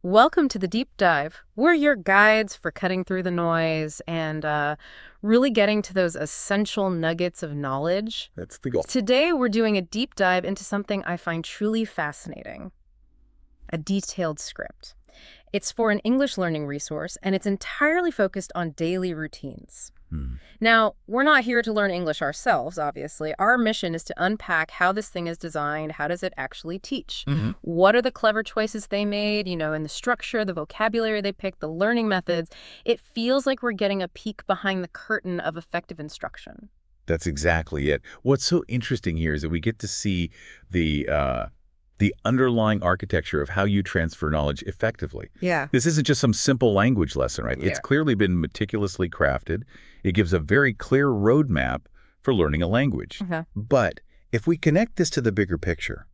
Welcome to the Deep Dive. We're your guides for cutting through the noise and really getting to those essential nuggets of knowledge. That's the goal. Today, we're doing a deep dive into something I find truly fascinating, a detailed script. It's for an English learning resource, and it's entirely focused on daily routines. Now, we're not here to learn English ourselves, obviously. Our mission is to unpack how this thing is designed. How does it actually teach? What are the clever choices they made, in the structure, the vocabulary they picked, the learning methods? It feels like we're getting a peek behind the curtain of effective instruction. That's exactly it. What's so interesting here is that we get to see the underlying architecture of how you transfer knowledge effectively. Yeah. This isn't just some simple language lesson, right? Yeah. It's clearly been meticulously crafted. It gives a very clear roadmap for learning a language. Okay. But if we connect this to the bigger picture,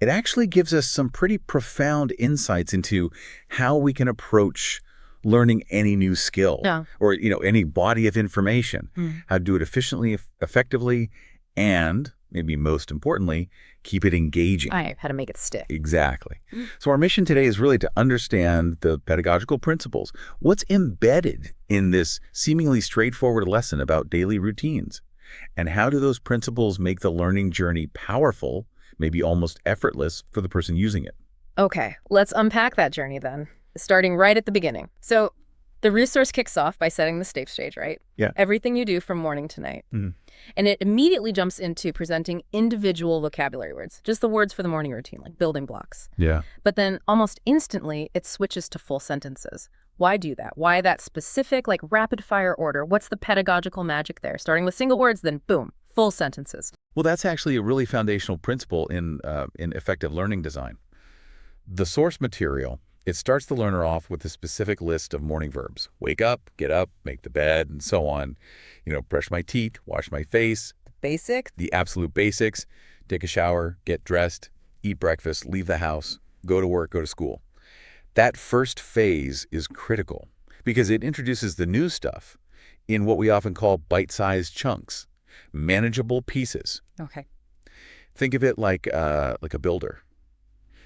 it actually gives us some pretty profound insights into how we can approach learning any new skill Yeah. or any body of information, how to do it efficiently, effectively, and maybe most importantly, keep it engaging. How to make it stick. Exactly. So our mission today is really to understand the pedagogical principles. What's embedded in this seemingly straightforward lesson about daily routines? And how do those principles make the learning journey powerful, maybe almost effortless for the person using it? Okay, let's unpack that journey then, starting right at the beginning. So the resource kicks off by setting the stage, right? Yeah. Everything you do from morning to night. Mhm. And it immediately jumps into presenting individual vocabulary words, just the words for the morning routine, like building blocks. Yeah. But then almost instantly, it switches to full sentences. Why do that? Why that specific, like rapid fire order? What's the pedagogical magic there? Starting with single words, then boom, full sentences. Well, that's actually a really foundational principle in effective learning design. The source material, it starts the learner off with a specific list of morning verbs. Wake up, get up, make the bed, and so on. Brush my teeth, wash my face, Basic? the absolute basics, take a shower, get dressed, eat breakfast, leave the house, go to work, go to school. That first phase is critical because it introduces the new stuff in what we often call bite-sized chunks, manageable pieces. Okay. Think of it like a builder.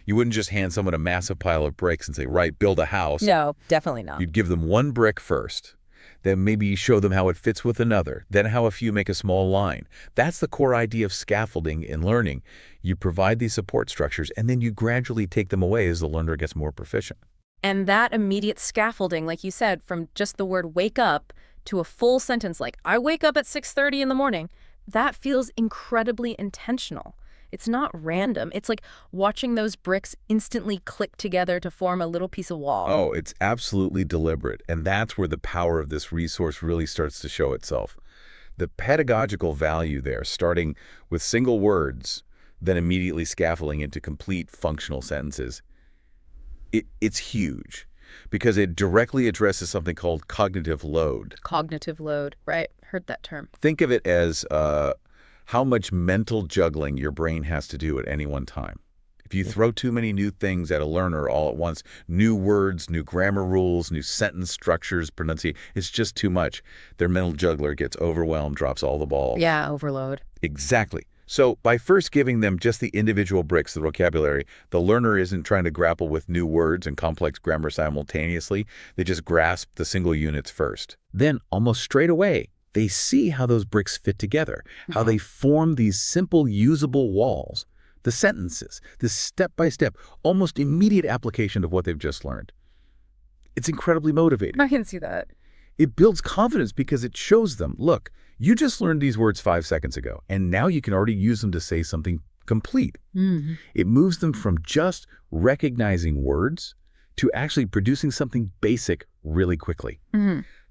You wouldn't just hand someone a massive pile of bricks and say, right, build a house. No, definitely not. You'd give them one brick first, then maybe show them how it fits with another, then how a few make a small line. That's the core idea of scaffolding in learning. You provide these support structures, and then you gradually take them away as the learner gets more proficient. And that immediate scaffolding, like you said, from just the word wake up to a full sentence like, I wake up at 6:30 in the morning, that feels incredibly intentional. It's not random. It's like watching those bricks instantly click together to form a little piece of wall. Oh, it's absolutely deliberate, and that's where the power of this resource really starts to show itself. The pedagogical value there, starting with single words, then immediately scaffolding into complete functional sentences, it's huge because it directly addresses something called cognitive load. Cognitive load, right? Heard that term. Think of it as how much mental juggling your brain has to do at any one time. If you throw too many new things at a learner all at once, new words, new grammar rules, new sentence structures, pronunciation, it's just too much. Their mental juggler gets overwhelmed, drops all the balls. Yeah, overload. Exactly. So by first giving them just the individual bricks, the vocabulary, the learner isn't trying to grapple with new words and complex grammar simultaneously. They just grasp the single units first. Then, almost straight away, they see how those bricks fit together, how they form these simple, usable walls, the sentences, this step-by-step, almost immediate application of what they've just learned. It's incredibly motivating. I can see that. It builds confidence because it shows them, look, you just learned these words 5 seconds ago, and now you can already use them to say something complete. It moves them from just recognizing words to actually producing something basic really quickly.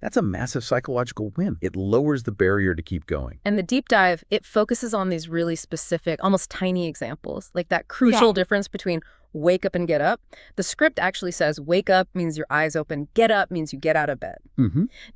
That's a massive psychological win. It lowers the barrier to keep going. And the deep dive, it focuses on these really specific, almost tiny examples, like that crucial difference between wake up and get up. The script actually says wake up means your eyes open, get up means you get out of bed.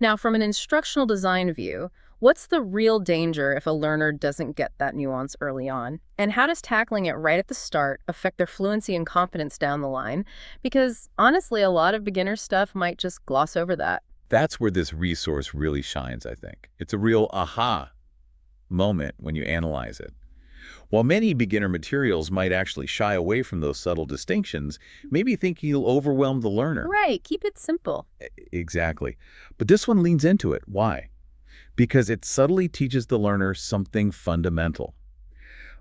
Now, from an instructional design view, what's the real danger if a learner doesn't get that nuance early on? And how does tackling it right at the start affect their fluency and confidence down the line? Because honestly, a lot of beginner stuff might just gloss over that. That's where this resource really shines, I think. It's a real aha moment when you analyze it. While many beginner materials might actually shy away from those subtle distinctions, maybe thinking you'll overwhelm the learner. Right, keep it simple. Exactly. But this one leans into it. Why? Because it subtly teaches the learner something fundamental.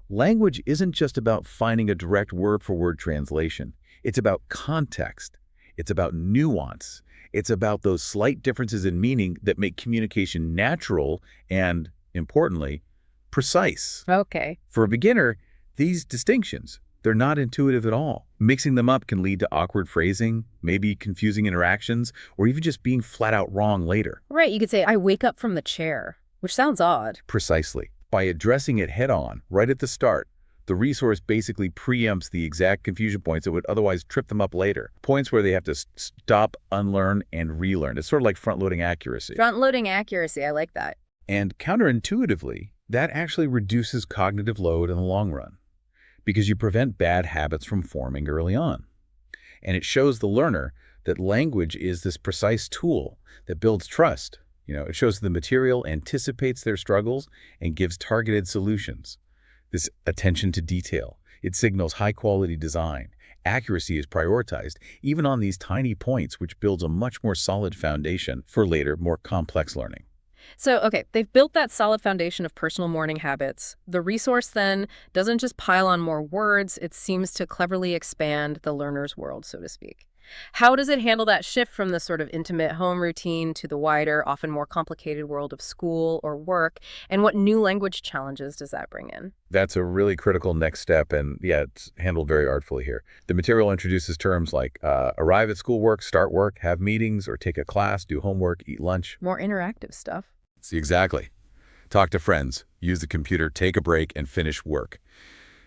Language isn't just about finding a direct word-for-word translation. It's about context. It's about nuance. It's about those slight differences in meaning that make communication natural and, importantly, precise. Okay. For a beginner, these distinctions, they're not intuitive at all. Mixing them up can lead to awkward phrasing, maybe confusing interactions, or even just being flat out wrong later. Right, you could say, I wake up from the chair, which sounds odd. Precisely. By addressing it head-on, right at the start, the resource basically preempts the exact confusion points that would otherwise trip them up later. Points where they have to stop, unlearn, and relearn. It's sort of like front-loading accuracy. Front-loading accuracy, I like that. And counterintuitively, that actually reduces cognitive load in the long run because you prevent bad habits from forming early on. And it shows the learner that language is this precise tool that builds trust. It shows the material anticipates their struggles and gives targeted solutions. This attention to detail, it signals high-quality design. Accuracy is prioritized, even on these tiny points, which builds a much more solid foundation for later, more complex learning. So, okay, they've built that solid foundation of personal morning habits. The resource then doesn't just pile on more words, it seems to cleverly expand the learner's world, so to speak. How does it handle that shift from the sort of intimate home routine to the wider, often more complicated world of school or work? And what new language challenges does that bring in? That's a really critical next step, and yeah, it's handled very artfully here. The material introduces terms like arrive at schoolwork, start work, have meetings, or take a class, do homework, eat lunch. More interactive stuff. See, exactly. Talk to friends, use the computer, take a break, and finish work.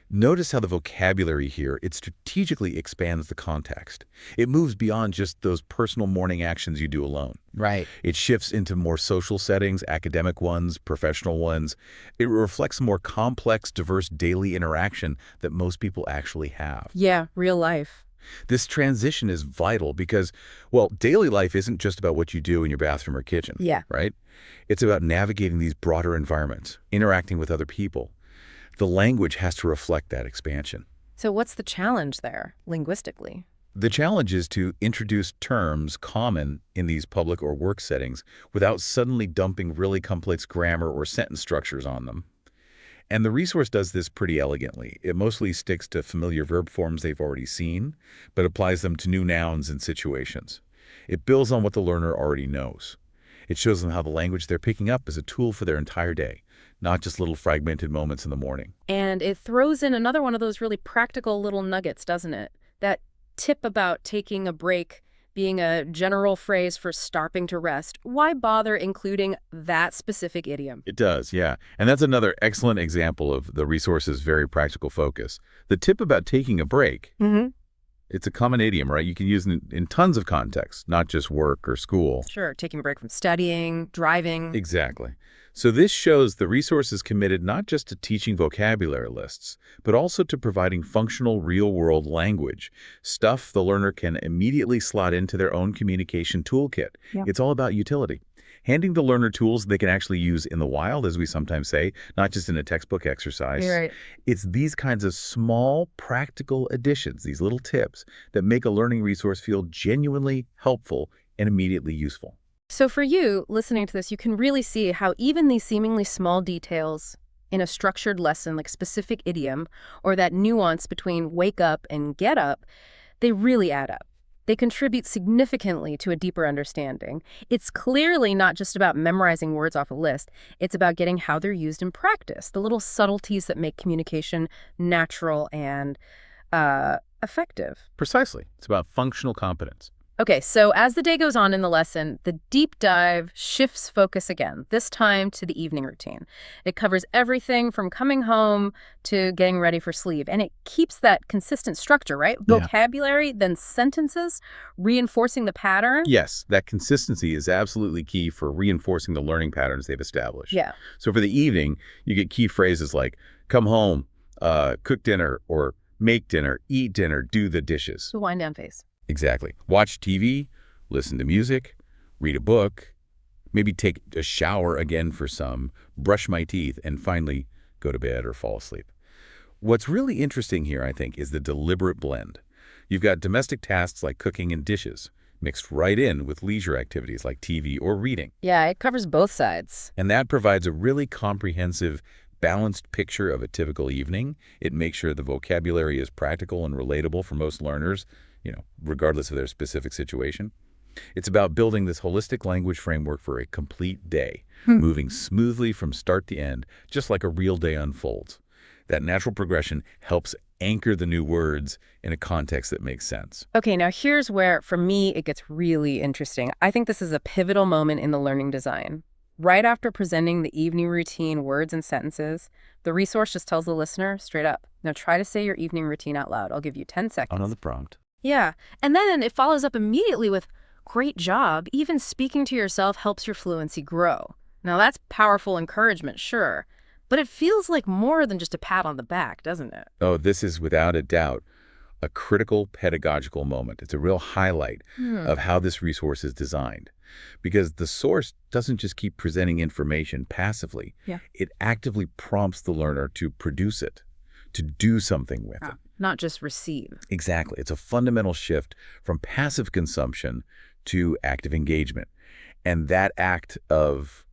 Notice how the vocabulary here, it strategically expands the context. It moves beyond just those personal morning actions you do alone. Right. It shifts into more social settings, academic ones, professional ones. It reflects a more complex, diverse daily interaction that most people actually have. Yeah, real life. This transition is vital because, well, daily life isn't just about what you do in your bathroom or kitchen. Yeah. Right? It's about navigating these broader environments, interacting with other people. The language has to reflect that expansion. So what's the challenge there, linguistically? The challenge is to introduce terms common in these public or work settings without suddenly dumping really complex grammar or sentence structures on them. And the resource does this pretty elegantly. It mostly sticks to familiar verb forms they've already seen, but applies them to new nouns and situations. It builds on what the learner already knows. It shows them how the language they're picking up is a tool for their entire day, not just little fragmented moments in the morning. And it throws in another one of those really practical little nuggets, doesn't it? That tip about taking a break being a general phrase for stopping to rest. Why bother including that specific idiom? It does, yeah. And that's another excellent example of the resource's very practical focus. The tip about taking a break, it's a common idiom, right? You can use it in tons of contexts, not just work or school. Sure, taking a break from studying, driving. Exactly. So this shows the resource is committed not just to teaching vocabulary lists, but also to providing functional real-world language, stuff the learner can immediately slot into their own communication toolkit. Yeah. It's all about utility. Handing the learner tools they can actually use in the wild, as we sometimes say, not just in a textbook exercise. You're right. It's these kinds of small, practical additions, these little tips, that make a learning resource feel genuinely helpful and immediately useful. So for you, listening to this, you can really see how even these seemingly small details in a structured lesson, like specific idiom, or that nuance between wake up and get up, they really add up. They contribute significantly to a deeper understanding. It's clearly not just about memorizing words off a list. It's about getting how they're used in practice, the little subtleties that make communication natural and effective. Precisely. It's about functional competence. Okay, so as the day goes on in the lesson, the deep dive shifts focus again, this time to the evening routine. It covers everything from coming home to getting ready for sleep, and it keeps that consistent structure, right? Yeah. Vocabulary, then sentences, reinforcing the pattern. Yes, that consistency is absolutely key for reinforcing the learning patterns they've established. Yeah. So for the evening, you get key phrases like come home, cook dinner, or make dinner, eat dinner, do the dishes. The wind down phase. Exactly. Watch TV, listen to music, read a book, maybe take a shower again for some, brush my teeth, and finally go to bed or fall asleep. What's really interesting here, I think, is the deliberate blend. You've got domestic tasks like cooking and dishes, mixed right in with leisure activities like TV or reading. Yeah, it covers both sides. And that provides a really comprehensive, balanced picture of a typical evening. It makes sure the vocabulary is practical and relatable for most learners, regardless of their specific situation. It's about building this holistic language framework for a complete day, moving smoothly from start to end, just like a real day unfolds. That natural progression helps anchor the new words in a context that makes sense. Okay, now here's where, for me, it gets really interesting. I think this is a pivotal moment in the learning design. Right after presenting the evening routine words and sentences, the resource just tells the listener straight up, now try to say your evening routine out loud. I'll give you 10 seconds. Another prompt. Yeah, and then it follows up immediately with, great job. Even speaking to yourself helps your fluency grow. Now that's powerful encouragement, sure, but it feels like more than just a pat on the back, doesn't it? Oh, this is without a doubt a critical pedagogical moment. It's a real highlight of how this resource is designed. Because the source doesn't just keep presenting information passively. Yeah. It actively prompts the learner to produce it, to do something with it. Not just receive. Exactly. It's a fundamental shift from passive consumption to active engagement. And that act of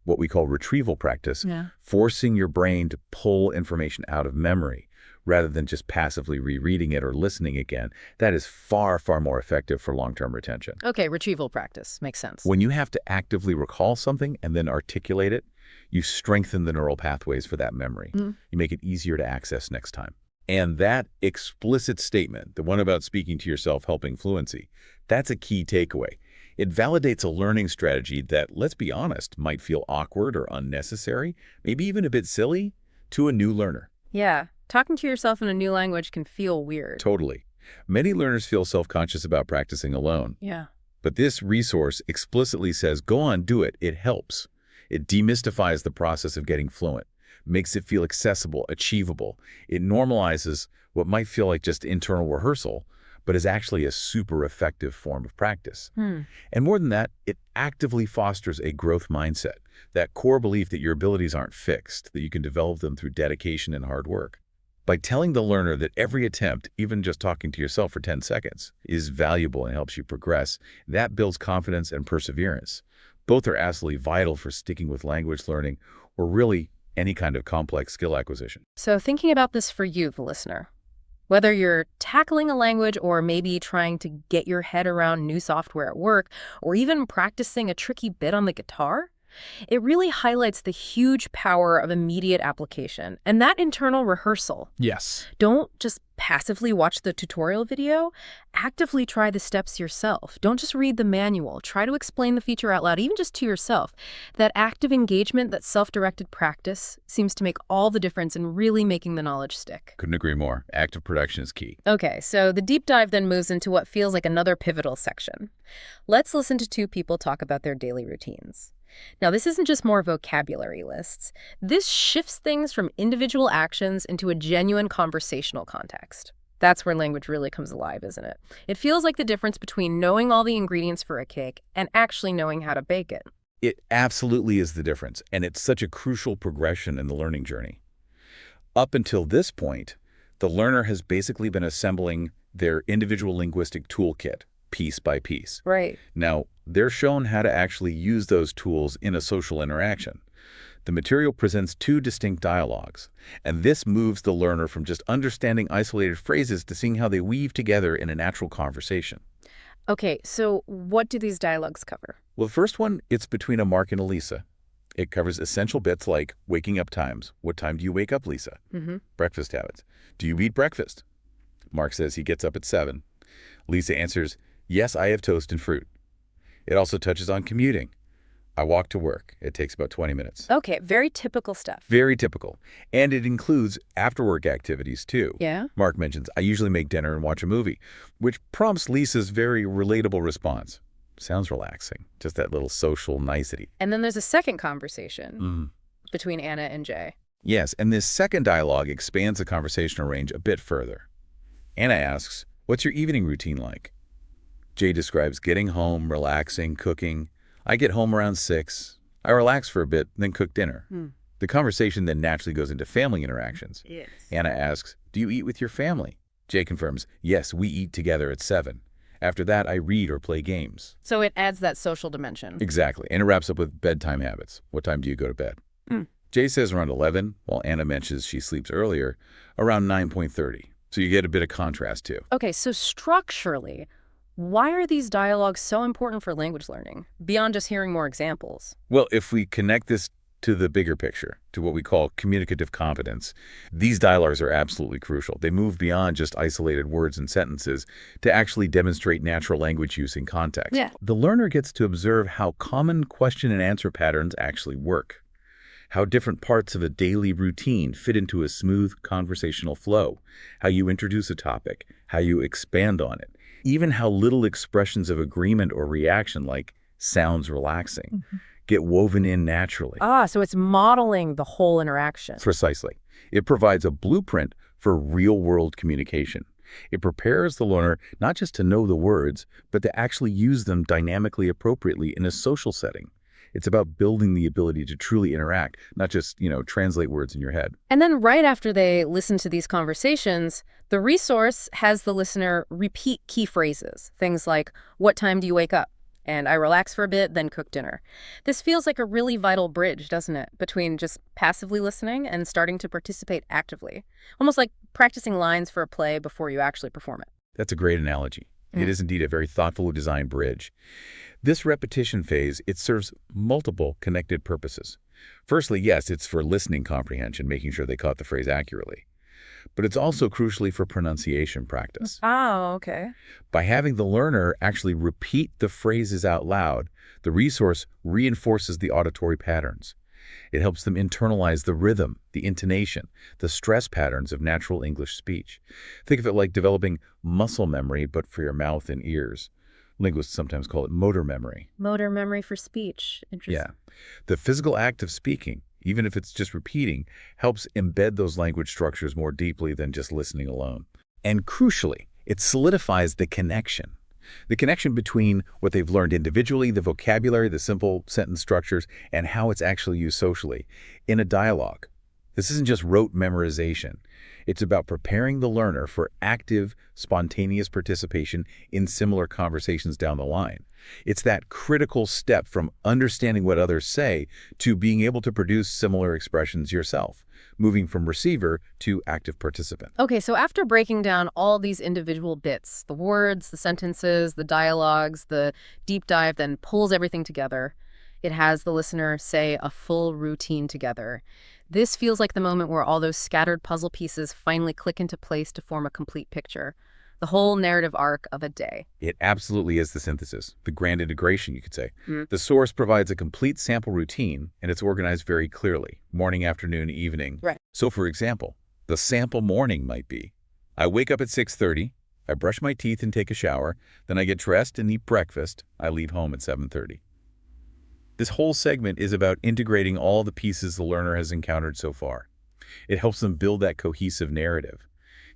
what we call retrieval practice, forcing your brain to pull information out of memory rather than just passively rereading it or listening again, that is far, far more effective for long-term retention. Okay, retrieval practice. Makes sense. When you have to actively recall something and then articulate it, you strengthen the neural pathways for that memory. You make it easier to access next time. And that explicit statement, the one about speaking to yourself helping fluency, that's a key takeaway. It validates a learning strategy that, let's be honest, might feel awkward or unnecessary, maybe even a bit silly, to a new learner. Yeah, talking to yourself in a new language can feel weird. Totally. Many learners feel self-conscious about practicing alone. Yeah. But this resource explicitly says, go on, do it. It helps. It demystifies the process of getting fluent, makes it feel accessible, achievable. It normalizes what might feel like just internal rehearsal, but is actually a super effective form of practice. And more than that, it actively fosters a growth mindset, that core belief that your abilities aren't fixed, that you can develop them through dedication and hard work. By telling the learner that every attempt, even just talking to yourself for 10 seconds, is valuable and helps you progress, that builds confidence and perseverance. Both are absolutely vital for sticking with language learning or really any kind of complex skill acquisition. So thinking about this for you, the listener, whether you're tackling a language or maybe trying to get your head around new software at work or even practicing a tricky bit on the guitar, it really highlights the huge power of immediate application and that internal rehearsal. Yes. Don't just passively watch the tutorial video. Actively try the steps yourself. Don't just read the manual. Try to explain the feature out loud, even just to yourself. That active engagement, that self-directed practice seems to make all the difference in really making the knowledge stick. Couldn't agree more. Active production is key. Okay, so the deep dive then moves into what feels like another pivotal section. Let's listen to two people talk about their daily routines. Now, this isn't just more vocabulary lists. This shifts things from individual actions into a genuine conversational context. That's where language really comes alive, isn't it? It feels like the difference between knowing all the ingredients for a cake and actually knowing how to bake it. It absolutely is the difference, and it's such a crucial progression in the learning journey. Up until this point, the learner has basically been assembling their individual linguistic toolkit, piece by piece. Right. Now, they're shown how to actually use those tools in a social interaction. The material presents two distinct dialogues, and this moves the learner from just understanding isolated phrases to seeing how they weave together in a natural conversation. Okay, so what do these dialogues cover? Well, the first one, it's between a Mark and a Lisa. It covers essential bits like waking up times. What time do you wake up, Lisa? Breakfast habits. Do you eat breakfast? Mark says he gets up at 7. Lisa answers, yes, I have toast and fruit. It also touches on commuting. I walk to work. It takes about 20 minutes. Okay, very typical stuff. Very typical. And it includes after-work activities, too. Yeah? Mark mentions, I usually make dinner and watch a movie, which prompts Lisa's very relatable response. Sounds relaxing. Just that little social nicety. And then there's a second conversation between Anna and Jay. Yes, and this second dialogue expands the conversational range a bit further. Anna asks, what's your evening routine like? Jay describes getting home, relaxing, cooking. I get home around 6. I relax for a bit, then cook dinner. The conversation then naturally goes into family interactions. Yes. Anna asks, "Do you eat with your family?" Jay confirms, "Yes, we eat together at 7. After that, I read or play games." So it adds that social dimension. Exactly. And it wraps up with bedtime habits. What time do you go to bed? Jay says around 11, while Anna mentions she sleeps earlier, around 9:30. So you get a bit of contrast too. Okay, so structurally, why are these dialogues so important for language learning, beyond just hearing more examples? Well, if we connect this to the bigger picture, to what we call communicative competence, these dialogues are absolutely crucial. They move beyond just isolated words and sentences to actually demonstrate natural language use in context. Yeah. The learner gets to observe how common question and answer patterns actually work, how different parts of a daily routine fit into a smooth conversational flow, how you introduce a topic, how you expand on it, even how little expressions of agreement or reaction, like "sounds relaxing," get woven in naturally. So it's modeling the whole interaction. Precisely. It provides a blueprint for real-world communication. It prepares the learner not just to know the words, but to actually use them dynamically appropriately in a social setting. It's about building the ability to truly interact, not just, translate words in your head. And then right after they listen to these conversations, the resource has the listener repeat key phrases, things like, "What time do you wake up?" And "I relax for a bit, then cook dinner." This feels like a really vital bridge, doesn't it, between just passively listening and starting to participate actively. Almost like practicing lines for a play before you actually perform it. That's a great analogy. It is indeed a very thoughtfully designed bridge. This repetition phase, it serves multiple connected purposes. Firstly, yes, it's for listening comprehension, making sure they caught the phrase accurately. But it's also crucially for pronunciation practice. Oh, okay. By having the learner actually repeat the phrases out loud, the resource reinforces the auditory patterns. It helps them internalize the rhythm, the intonation, the stress patterns of natural English speech. Think of it like developing muscle memory, but for your mouth and ears. Linguists sometimes call it motor memory. Motor memory for speech. Interesting. Yeah. The physical act of speaking, even if it's just repeating, helps embed those language structures more deeply than just listening alone. And crucially, it solidifies the connection. The connection between what they've learned individually, the vocabulary, the simple sentence structures, and how it's actually used socially in a dialogue. This isn't just rote memorization. It's about preparing the learner for active, spontaneous participation in similar conversations down the line. It's that critical step from understanding what others say to being able to produce similar expressions yourself, moving from receiver to active participant. Okay, so after breaking down all these individual bits, the words, the sentences, the dialogues, the deep dive then pulls everything together, it has the listener say a full routine together. This feels like the moment where all those scattered puzzle pieces finally click into place to form a complete picture. The whole narrative arc of a day. It absolutely is the synthesis, the grand integration, you could say. The source provides a complete sample routine, and it's organized very clearly, morning, afternoon, evening. Right. So, for example, the sample morning might be, I wake up at 6:30, I brush my teeth and take a shower, then I get dressed and eat breakfast, I leave home at 7:30. This whole segment is about integrating all the pieces the learner has encountered so far. It helps them build that cohesive narrative,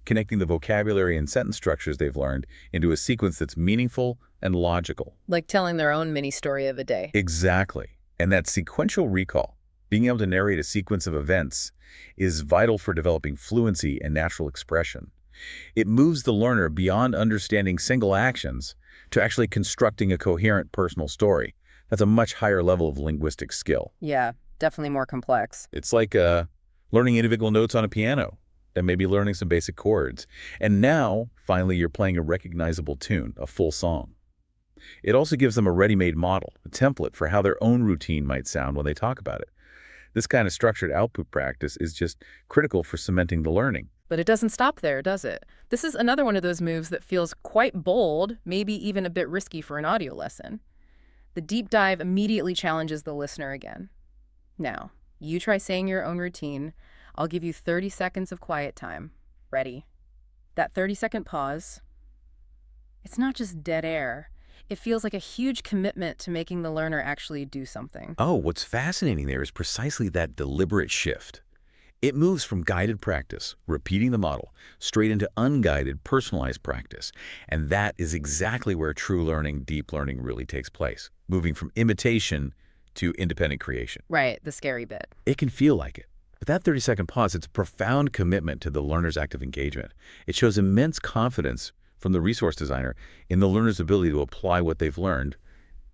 connecting the vocabulary and sentence structures they've learned into a sequence that's meaningful and logical. Like telling their own mini story of a day. Exactly. And that sequential recall, being able to narrate a sequence of events, is vital for developing fluency and natural expression. It moves the learner beyond understanding single actions to actually constructing a coherent personal story. That's a much higher level of linguistic skill. Yeah, definitely more complex. It's like learning individual notes on a piano, then maybe learning some basic chords. And now, finally, you're playing a recognizable tune, a full song. It also gives them a ready-made model, a template for how their own routine might sound when they talk about it. This kind of structured output practice is just critical for cementing the learning. But it doesn't stop there, does it? This is another one of those moves that feels quite bold, maybe even a bit risky for an audio lesson. The deep dive immediately challenges the listener again. Now, you try saying your own routine. I'll give you 30 seconds of quiet time. Ready? That 30-second pause, it's not just dead air. It feels like a huge commitment to making the learner actually do something. Oh, what's fascinating there is precisely that deliberate shift. It moves from guided practice, repeating the model, straight into unguided, personalized practice. And that is exactly where true learning, deep learning really takes place, moving from imitation to independent creation. Right, the scary bit. It can feel like it. But that 30-second pause, it's a profound commitment to the learner's active engagement. It shows immense confidence from the resource designer in the learner's ability to apply what they've learned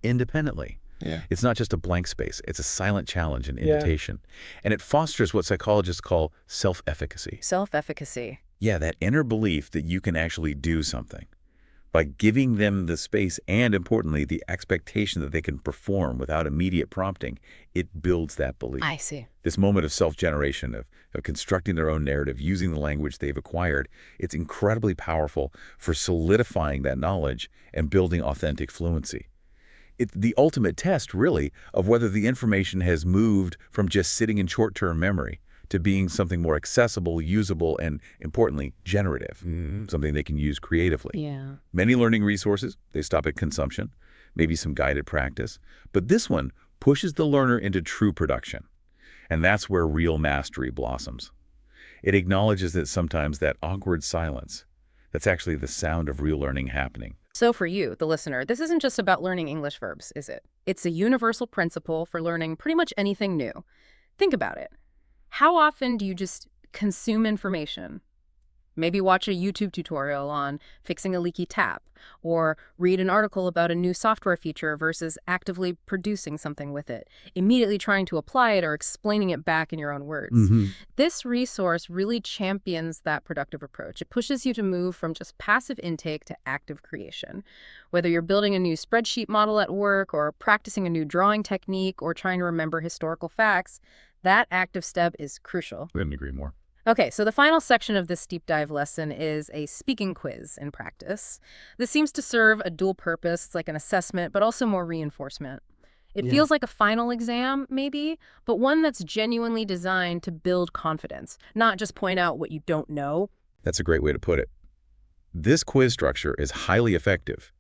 independently. Yeah. It's not just a blank space. It's a silent challenge and invitation. And it fosters what psychologists call self-efficacy. Self-efficacy. Yeah, that inner belief that you can actually do something. By giving them the space and, importantly, the expectation that they can perform without immediate prompting, it builds that belief. I see. This moment of self-generation, of constructing their own narrative, using the language they've acquired, it's incredibly powerful for solidifying that knowledge and building authentic fluency. It's the ultimate test, really, of whether the information has moved from just sitting in short-term memory to being something more accessible, usable, and, importantly, generative, something they can use creatively. Yeah. Many learning resources, they stop at consumption, maybe some guided practice, but this one pushes the learner into true production. And that's where real mastery blossoms. It acknowledges that sometimes that awkward silence, that's actually the sound of real learning happening. So for you, the listener, this isn't just about learning English verbs, is it? It's a universal principle for learning pretty much anything new. Think about it. How often do you just consume information? Maybe watch a YouTube tutorial on fixing a leaky tap, or read an article about a new software feature versus actively producing something with it, immediately trying to apply it or explaining it back in your own words. This resource really champions that productive approach. It pushes you to move from just passive intake to active creation. Whether you're building a new spreadsheet model at work, or practicing a new drawing technique, or trying to remember historical facts, that active step is crucial. Couldn't agree more. Okay, so the final section of this deep dive lesson is a speaking quiz in practice. This seems to serve a dual purpose. It's like an assessment, but also more reinforcement. It feels like a final exam, maybe, but one that's genuinely designed to build confidence, not just point out what you don't know. That's a great way to put it. This quiz structure is highly effective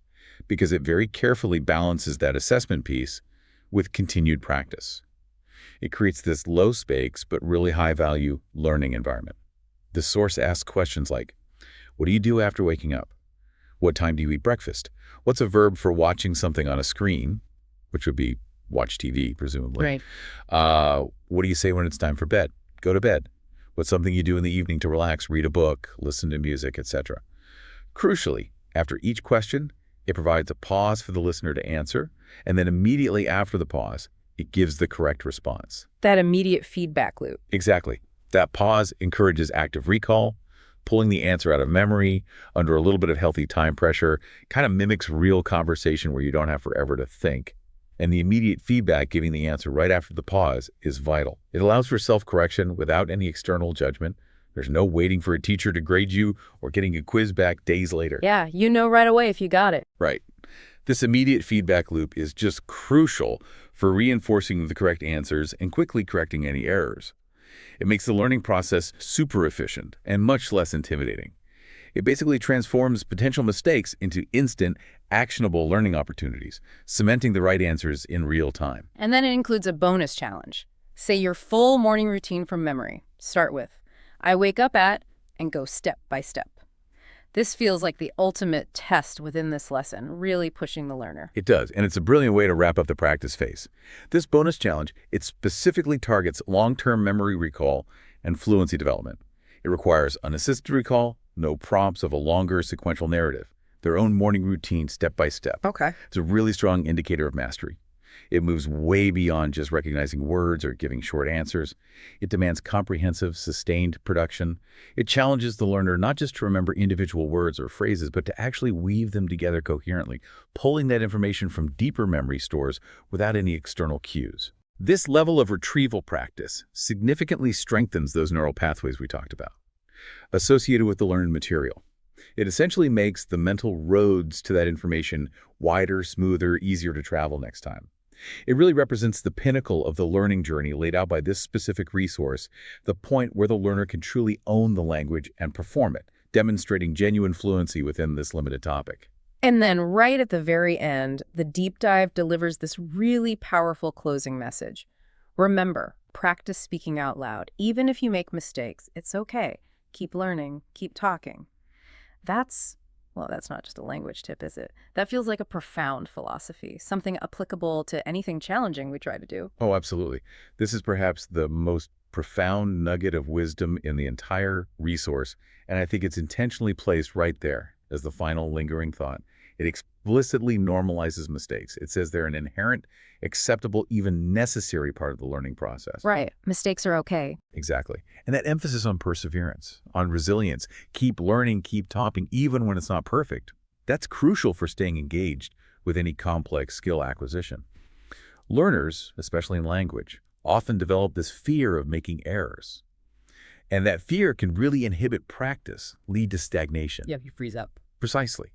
because it very carefully balances that assessment piece with continued practice. It creates this low-stakes but really high-value learning environment. The source asks questions like, what do you do after waking up? What time do you eat breakfast? What's a verb for watching something on a screen, which would be watch TV, presumably. Right. What do you say when it's time for bed? Go to bed. What's something you do in the evening to relax? Read a book, listen to music, etc. Crucially, after each question, it provides a pause for the listener to answer, and then immediately after the pause, it gives the correct response. That immediate feedback loop. Exactly. That pause encourages active recall, pulling the answer out of memory under a little bit of healthy time pressure, kind of mimics real conversation where you don't have forever to think. And the immediate feedback, giving the answer right after the pause, is vital. It allows for self-correction without any external judgment. There's no waiting for a teacher to grade you or getting a quiz back days later. Yeah, you know right away if you got it. Right. This immediate feedback loop is just crucial for reinforcing the correct answers and quickly correcting any errors. It makes the learning process super efficient and much less intimidating. It basically transforms potential mistakes into instant, actionable learning opportunities, cementing the right answers in real time. And then it includes a bonus challenge. Say your full morning routine from memory. Start with, I wake up at, and go step by step. This feels like the ultimate test within this lesson, really pushing the learner. It does, and it's a brilliant way to wrap up the practice phase. This bonus challenge, it specifically targets long-term memory recall and fluency development. It requires unassisted recall, no prompts of a longer sequential narrative, their own morning routine step by step. Okay. It's a really strong indicator of mastery. It moves way beyond just recognizing words or giving short answers. It demands comprehensive, sustained production. It challenges the learner not just to remember individual words or phrases, but to actually weave them together coherently, pulling that information from deeper memory stores without any external cues. This level of retrieval practice significantly strengthens those neural pathways we talked about, associated with the learned material. It essentially makes the mental roads to that information wider, smoother, easier to travel next time. It really represents the pinnacle of the learning journey laid out by this specific resource, the point where the learner can truly own the language and perform it, demonstrating genuine fluency within this limited topic. And then right at the very end, the deep dive delivers this really powerful closing message. Remember, practice speaking out loud. Even if you make mistakes, it's okay. Keep learning, keep talking. That's Well, that's not just a language tip, is it? That feels like a profound philosophy, something applicable to anything challenging we try to do. Oh, absolutely. This is perhaps the most profound nugget of wisdom in the entire resource, and I think it's intentionally placed right there as the final lingering thought. It explicitly normalizes mistakes. It says they're an inherent, acceptable, even necessary part of the learning process. Right. Mistakes are okay. Exactly. And that emphasis on perseverance, on resilience, keep learning, keep topping, even when it's not perfect, that's crucial for staying engaged with any complex skill acquisition. Learners, especially in language, often develop this fear of making errors. And that fear can really inhibit practice, lead to stagnation. Yeah, you freeze up. Precisely.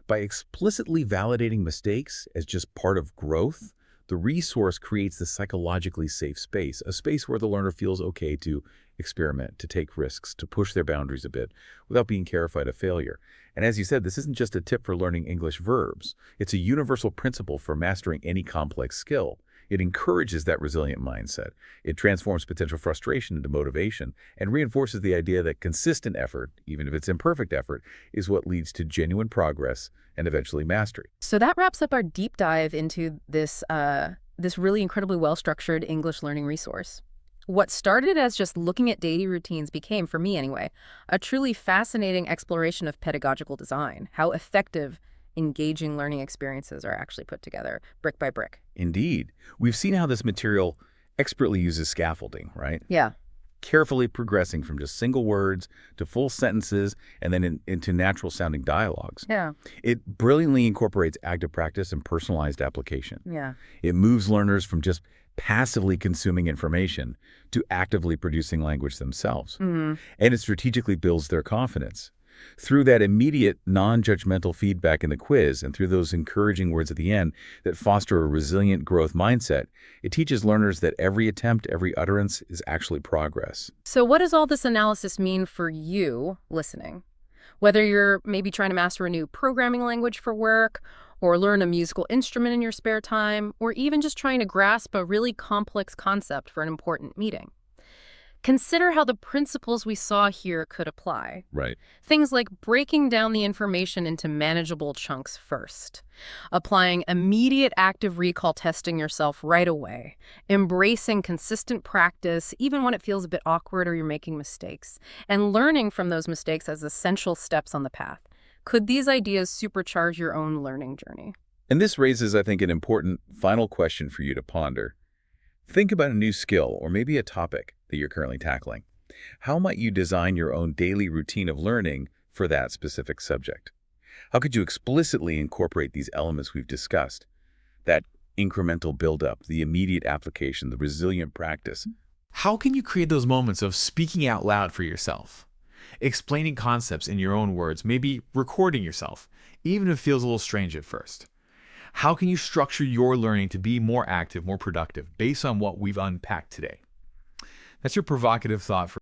By explicitly validating mistakes as just part of growth, the resource creates this psychologically safe space, a space where the learner feels okay to experiment, to take risks, to push their boundaries a bit without being terrified of failure. And as you said, this isn't just a tip for learning English verbs. It's a universal principle for mastering any complex skill. It encourages that resilient mindset. It transforms potential frustration into motivation and reinforces the idea that consistent effort, even if it's imperfect effort, is what leads to genuine progress and eventually mastery. So that wraps up our deep dive into this really incredibly well-structured English learning resource. What started as just looking at daily routines became, for me anyway, a truly fascinating exploration of pedagogical design, how effective, engaging learning experiences are actually put together, brick by brick. Indeed, we've seen how this material expertly uses scaffolding, right? Yeah. Carefully progressing from just single words to full sentences and then into natural-sounding dialogues. Yeah. It brilliantly incorporates active practice and personalized application. Yeah. It moves learners from just passively consuming information to actively producing language themselves. Mm-hmm. And it strategically builds their confidence. Through that immediate, non-judgmental feedback in the quiz and through those encouraging words at the end that foster a resilient growth mindset, it teaches learners that every attempt, every utterance is actually progress. So what does all this analysis mean for you listening? Whether you're maybe trying to master a new programming language for work, or learn a musical instrument in your spare time, or even just trying to grasp a really complex concept for an important meeting. Consider how the principles we saw here could apply. Right. Things like breaking down the information into manageable chunks first, applying immediate active recall testing yourself right away, embracing consistent practice even when it feels a bit awkward or you're making mistakes, and learning from those mistakes as essential steps on the path. Could these ideas supercharge your own learning journey? And this raises, I think, an important final question for you to ponder. Think about a new skill or maybe a topic that you're currently tackling. How might you design your own daily routine of learning for that specific subject? How could you explicitly incorporate these elements we've discussed? That incremental buildup, the immediate application, the resilient practice. How can you create those moments of speaking out loud for yourself? Explaining concepts in your own words, maybe recording yourself, even if it feels a little strange at first. How can you structure your learning to be more active, more productive, based on what we've unpacked today? That's your provocative thought for